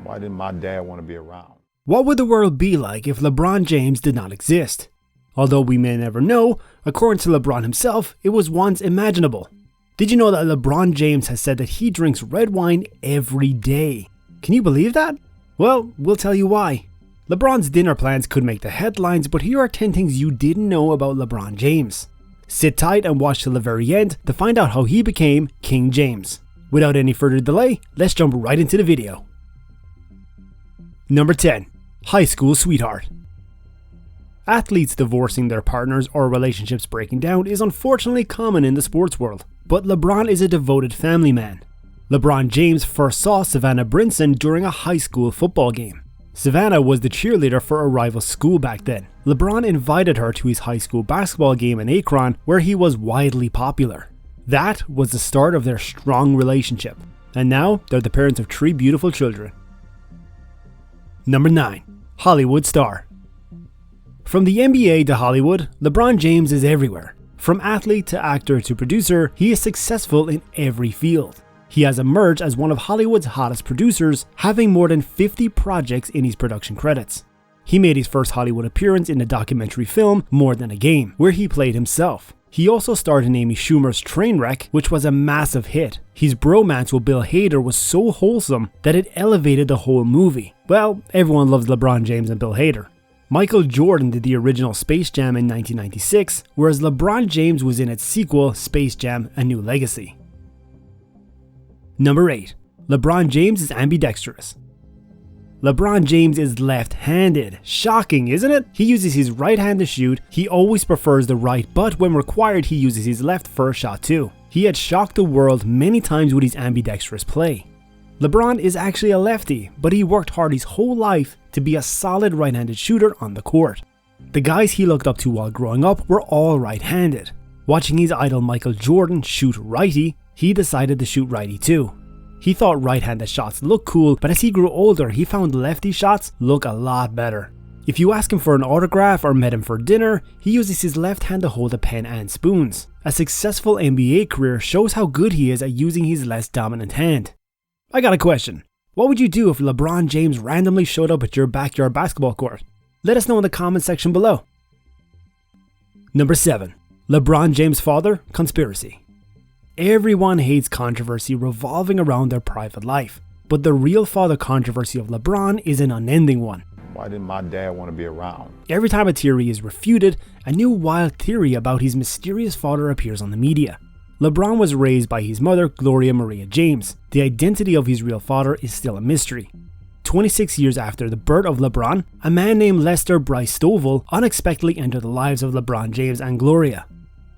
Why didn't my dad want to be around? What would the world be like if LeBron James did not exist? Although we may never know, according to LeBron himself, it was once imaginable. Did you know that LeBron James has said that he drinks red wine every day? Can you believe that? Well, we'll tell you why. LeBron's dinner plans could make the headlines, but here are 10 things you didn't know about LeBron James. Sit tight and watch till the very end to find out how he became King James. Without any further delay, let's jump right into the video. Number 10. High school sweetheart. Athletes divorcing their partners or relationships breaking down is unfortunately common in the sports world, but LeBron is a devoted family man. LeBron James first saw Savannah Brinson during a high school football game. Savannah was the cheerleader for a rival school back then. LeBron invited her to his high school basketball game in Akron, where he was widely popular. That was the start of their strong relationship, and now they're the parents of 3 beautiful children. Number 9. Hollywood star. From the NBA to Hollywood, LeBron James is everywhere. From athlete to actor to producer, he is successful in every field. He has emerged as one of Hollywood's hottest producers, having more than 50 projects in his production credits. He made his first Hollywood appearance in the documentary film More Than a Game, where he played himself. He also starred in Amy Schumer's Trainwreck, which was a massive hit. His bromance with Bill Hader was so wholesome that it elevated the whole movie. Well, everyone loves LeBron James and Bill Hader. Michael Jordan did the original Space Jam in 1996, whereas LeBron James was in its sequel, Space Jam: A New Legacy. Number 8. LeBron James is ambidextrous. LeBron James is left-handed. Shocking, isn't it? He uses his right hand to shoot. He always prefers the right, but when required, he uses his left for a shot too. He had shocked the world many times with his ambidextrous play. LeBron is actually a lefty, but he worked hard his whole life to be a solid right-handed shooter on the court. The guys he looked up to while growing up were all right-handed. Watching his idol Michael Jordan shoot righty, he decided to shoot righty too. He thought right-handed shots looked cool, but as he grew older, he found lefty shots look a lot better. If you ask him for an autograph or met him for dinner, he uses his left hand to hold a pen and spoons. A successful NBA career shows how good he is at using his less dominant hand. I got a question. What would you do if LeBron James randomly showed up at your backyard basketball court? Let us know in the comment section below. Number 7. LeBron James' father conspiracy. Everyone hates controversy revolving around their private life, but the real father controversy of LeBron is an unending one. Why didn't my dad want to be around? Every time a theory is refuted, a new wild theory about his mysterious father appears on the media. LeBron was raised by his mother, Gloria Maria James. The identity of his real father is still a mystery. 26 years after the birth of LeBron, a man named Lester Bryce Stovall unexpectedly entered the lives of LeBron James and Gloria.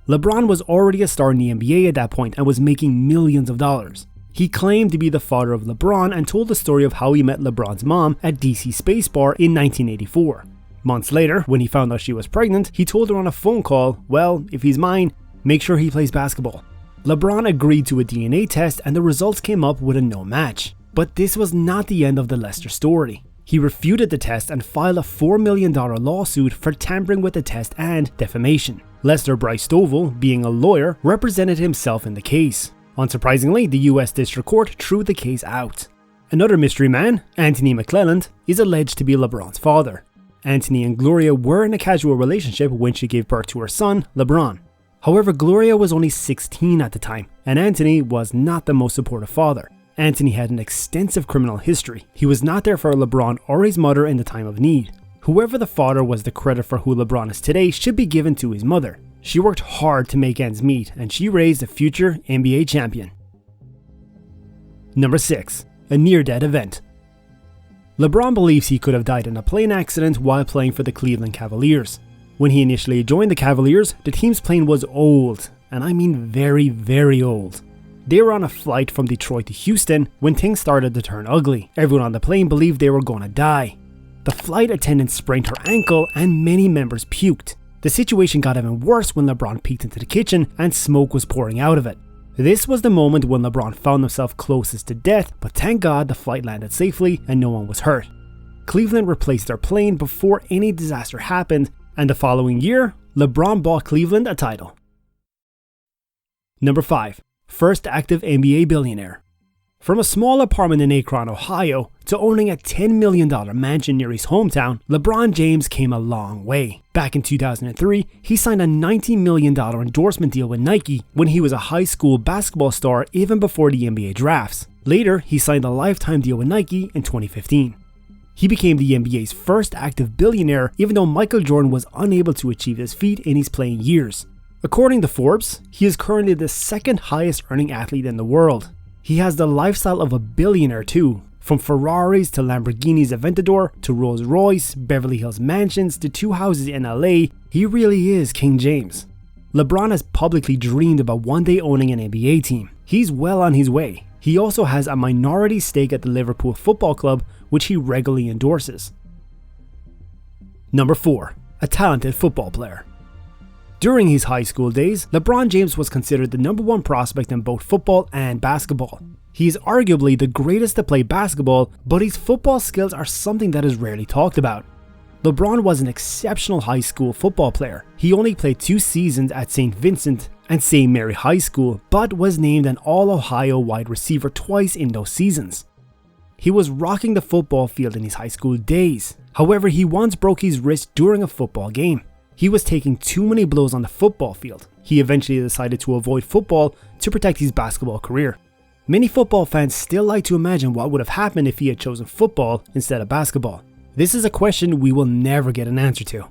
LeBron was already a star in the NBA at that point and was making millions of dollars. He claimed to be the father of LeBron and told the story of how he met LeBron's mom at DC Space Bar in 1984. Months later, when he found out she was pregnant, he told her on a phone call, well, if he's mine, make sure he plays basketball. LeBron agreed to a DNA test and the results came up with a no match. But this was not the end of the Lester story. He refuted the test and filed a $4 million lawsuit for tampering with the test and defamation. Lester Bryce Stovall, being a lawyer, represented himself in the case. Unsurprisingly, the US District Court threw the case out. Another mystery man, Anthony McClelland, is alleged to be LeBron's father. Anthony and Gloria were in a casual relationship when she gave birth to her son, LeBron. However, Gloria was only 16 at the time, and Anthony was not the most supportive father. Anthony had an extensive criminal history. He was not there for LeBron or his mother in the time of need. Whoever the father was, the credit for who LeBron is today should be given to his mother. She worked hard to make ends meet, and she raised a future NBA champion. Number 6. A near-death event. LeBron believes he could have died in a plane accident while playing for the Cleveland Cavaliers. When he initially joined the Cavaliers, the team's plane was old, and I mean very, very old. They were on a flight from Detroit to Houston when things started to turn ugly. Everyone on the plane believed they were going to die. The flight attendant sprained her ankle and many members puked. The situation got even worse when LeBron peeked into the kitchen and smoke was pouring out of it. This was the moment when LeBron found himself closest to death, but thank God the flight landed safely and no one was hurt. Cleveland replaced their plane before any disaster happened, and the following year, LeBron bought Cleveland a title. Number 5. First active NBA billionaire. From a small apartment in Akron, Ohio, to owning a $10 million mansion near his hometown, LeBron James came a long way. Back in 2003, he signed a $90 million endorsement deal with Nike when he was a high school basketball star even before the NBA drafts. Later, he signed a lifetime deal with Nike in 2015. He became the NBA's first active billionaire, even though Michael Jordan was unable to achieve this feat in his playing years. According to Forbes, he is currently the second highest earning athlete in the world. He has the lifestyle of a billionaire too, from Ferraris to Lamborghinis Aventador to Rolls Royce, Beverly Hills mansions to 2 houses in LA. He really is King James. LeBron has publicly dreamed about one day owning an NBA team. He's well on his way. He also has a minority stake at the Liverpool Football Club, which he regularly endorses. Number 4. A talented football player. During his high school days, LeBron James was considered the #1 prospect in both football and basketball. He is arguably the greatest to play basketball, but his football skills are something that is rarely talked about. LeBron was an exceptional high school football player. He only played 2 seasons at St. Vincent and St. Mary High School, but was named an All-Ohio wide receiver twice in those seasons. He was rocking the football field in his high school days. However, he once broke his wrist during a football game. He was taking too many blows on the football field. He eventually decided to avoid football to protect his basketball career. Many football fans still like to imagine what would have happened if he had chosen football instead of basketball. This is a question we will never get an answer to.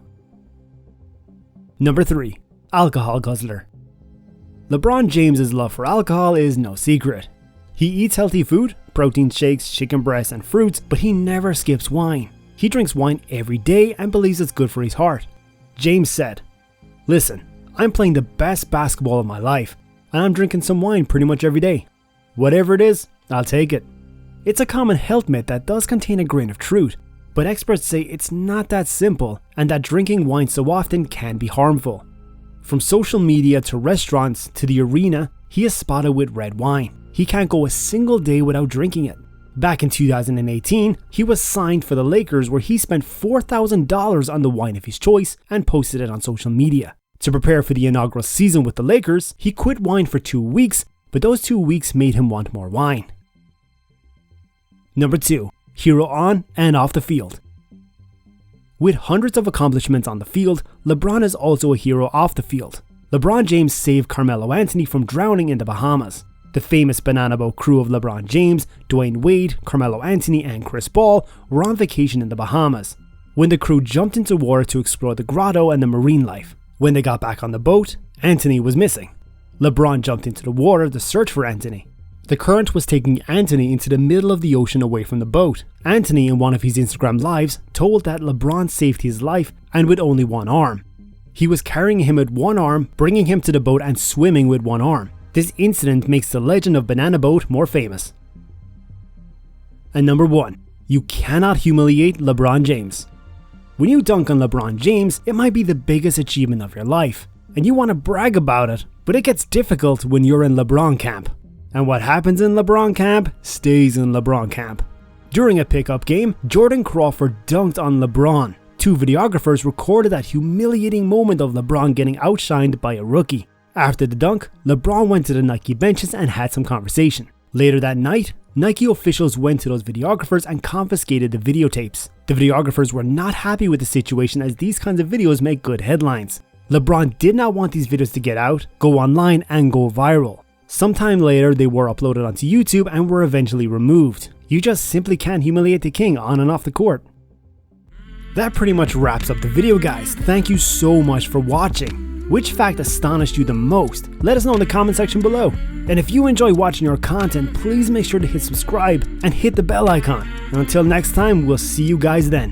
Number 3. Alcohol Guzzler. LeBron James' love for alcohol is no secret. He eats healthy food, protein shakes, chicken breasts, and fruits, but he never skips wine. He drinks wine every day and believes it's good for his heart. James said, "Listen, I'm playing the best basketball of my life, and I'm drinking some wine pretty much every day. Whatever it is, I'll take it." It's a common health myth that does contain a grain of truth, but experts say it's not that simple and that drinking wine so often can be harmful. From social media to restaurants to the arena, he is spotted with red wine. He can't go a single day without drinking it. Back in 2018, he was signed for the Lakers, where he spent $4,000 on the wine of his choice and posted it on social media. To prepare for the inaugural season with the Lakers, he quit wine for 2 weeks, but those 2 weeks made him want more wine. Number 2. Hero on and off the field. With hundreds of accomplishments on the field, LeBron is also a hero off the field. LeBron James saved Carmelo Anthony from drowning in the Bahamas. The famous banana boat crew of LeBron James, Dwayne Wade, Carmelo Anthony, and Chris Paul were on vacation in the Bahamas when the crew jumped into water to explore the grotto and the marine life. When they got back on the boat, Anthony was missing. LeBron jumped into the water to search for Anthony. The current was taking Anthony into the middle of the ocean away from the boat. Anthony, in one of his Instagram lives, told that LeBron saved his life and with only one arm. He was carrying him with one arm, bringing him to the boat and swimming with one arm. This incident makes the legend of Banana Boat more famous. And number 1. You cannot humiliate LeBron James. When you dunk on LeBron James, it might be the biggest achievement of your life, and you want to brag about it, but it gets difficult when you're in LeBron camp. And what happens in LeBron camp stays in LeBron camp. During a pickup game, Jordan Crawford dunked on LeBron. 2 videographers recorded that humiliating moment of LeBron getting outshined by a rookie. After the dunk, LeBron went to the Nike benches and had some conversation. Later that night, Nike officials went to those videographers and confiscated the videotapes. The videographers were not happy with the situation, as these kinds of videos make good headlines. LeBron did not want these videos to get out, go online, and go viral. Sometime later, they were uploaded onto YouTube and were eventually removed. You just simply can't humiliate the king on and off the court. That pretty much wraps up the video, guys. Thank you so much for watching. Which fact astonished you the most? Let us know in the comment section below. And if you enjoy watching our content, please make sure to hit subscribe and hit the bell icon. And until next time, we'll see you guys then.